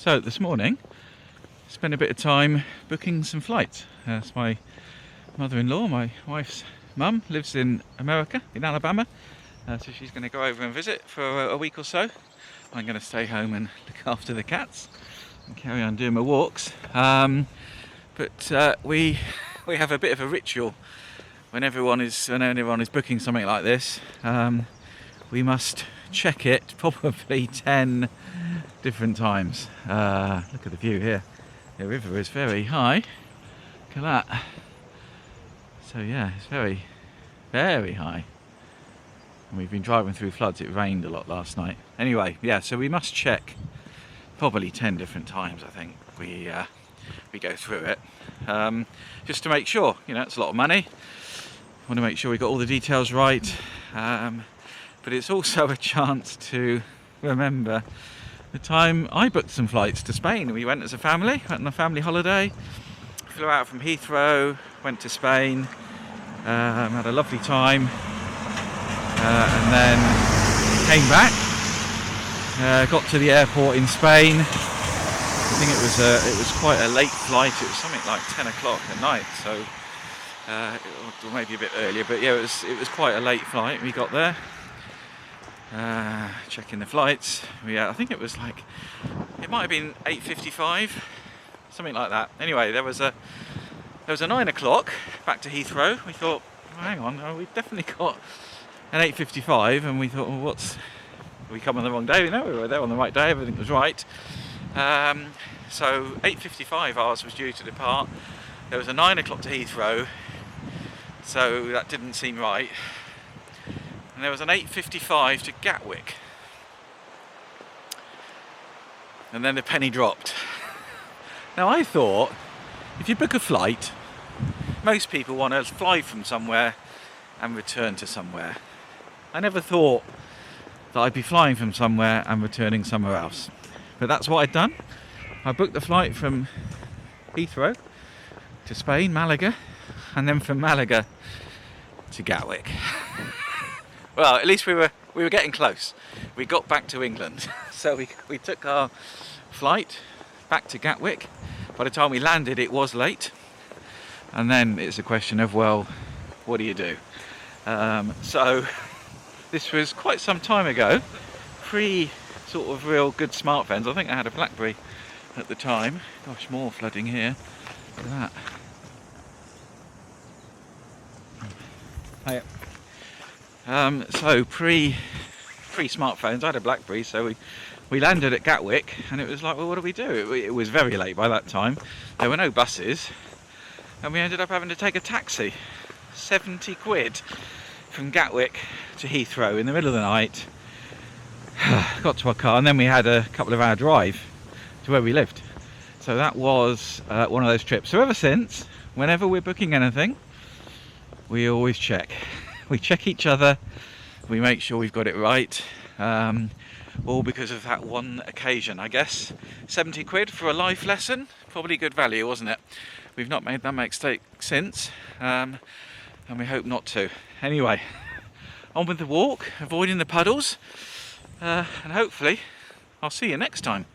So this morning, spent a bit of time booking some flights. It's my mother-in-law, my wife's mum, lives in America, in Alabama. So she's going to go over and visit for a week or so. I'm going to stay home and look after the cats and carry on doing my walks. But we have a bit of a ritual when anyone is booking something like this. We must check it probably 10 different times. Look at the view here. The river is very high. Look at that. So yeah, it's very, very high. And we've been driving through floods. It rained a lot last night. Anyway, yeah, so we must check probably 10 different times, I think. We go through it. Just to make sure, it's a lot of money. Want to make sure we got all the details right. But it's also a chance to remember the time I booked some flights to Spain. We went as a family, went on a family holiday, flew out from Heathrow, went to Spain, had a lovely time, and then came back, got to the airport in Spain. I think it was quite a late flight. It was something like 10 o'clock at night, so or maybe a bit earlier, but yeah, it was quite a late flight. We got there, checking the flights. I think it might have been 8:55, something like that. Anyway, there was a 9 o'clock back to Heathrow. We thought, oh, hang on, we've definitely got an 8:55, and we thought, well, we come on the wrong day? No, we were there on the right day. Everything was right. So 8:55 ours was due to depart. There was a 9 o'clock to Heathrow, so that didn't seem right. And there was an 8:55 to Gatwick. And then the penny dropped. Now I thought, if you book a flight, most people want to fly from somewhere and return to somewhere. I never thought that I'd be flying from somewhere and returning somewhere else. But that's what I'd done. I booked the flight from Heathrow to Spain, Malaga, and then from Malaga to Gatwick. Well, at least we were getting close. We got back to England. So we took our flight back to Gatwick. By the time we landed, it was late. And then it's a question of, well, what do you do? So this was quite some time ago, pre sort of real good smartphones. I think I had a BlackBerry at the time. Gosh, more flooding here. Look at that. Hiya. So pre smartphones, I had a BlackBerry, so we landed at Gatwick, and it was like, well, what do we do? It was very late by that time. There were no buses, and we ended up having to take a taxi. 70 quid from Gatwick to Heathrow in the middle of the night. Got to our car, and then we had a couple of hour drive to where we lived. So that was one of those trips. So ever since, whenever we're booking anything, we always check. We check each other, we make sure we've got it right, all because of that one occasion, I guess. 70 quid for a life lesson, probably good value, wasn't it? We've not made that mistake since, and we hope not to. Anyway, on with the walk, avoiding the puddles, and hopefully I'll see you next time.